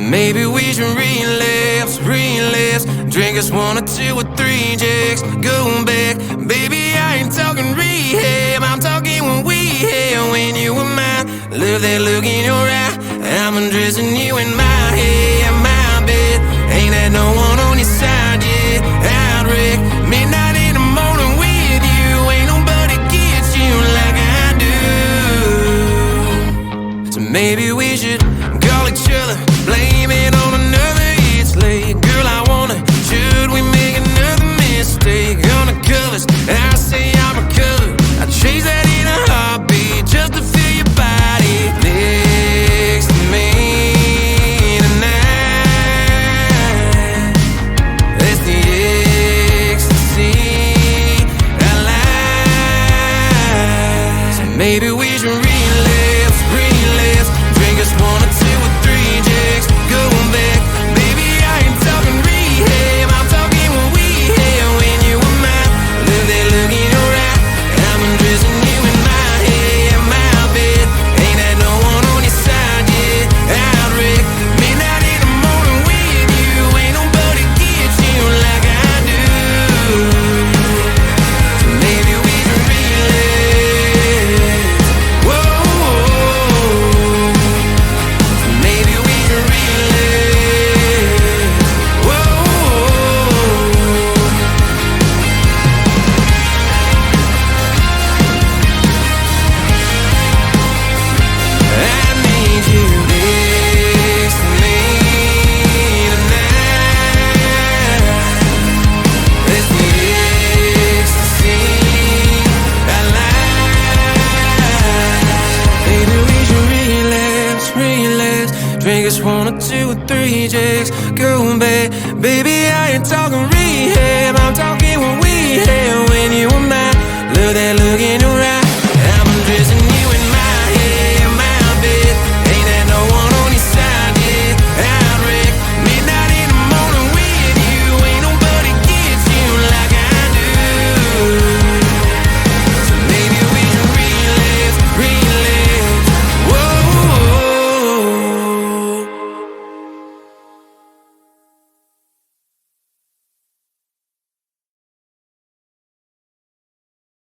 Maybe we should relapse, relapse. Drink us 1 or 2 or 3 jigs. Go back, baby, I ain't talking rehab. I'm talking when we had, when you were mine. Love that look in your eye. I'm undressing you in my head, my bed. Ain't had no one on your side yet. I'd wreck midnight in the morning with you. Ain't nobody gets you like I do. So maybe we should call each other, blame it on another. It's late, girl, I wanna. Should we make another mistake? On the covers, I say I'm recovered. I chase that in a heartbeat just to feel your body next to me tonight. That's the ecstasy I like. So maybe we should relapse, relapse. Drink us 1 or 2 or 3 jigs. Going back, baby, I ain't talking rehab. I'm talking when we had, when you were mine. Love that look in your eye. I'm undressing you in my head, my bed. Ain't had no one on your side yet. I'd wreck midnight in the morning with you. Ain't nobody gets you like I do. So maybe we can relapse. Whoa. So maybe we can relapse. Whoa. I need you next to me tonight. It's the ecstasy I like. Maybe we should relapse, relapse. Drink us 1 or 2 or 3 jigs. Go back, baby,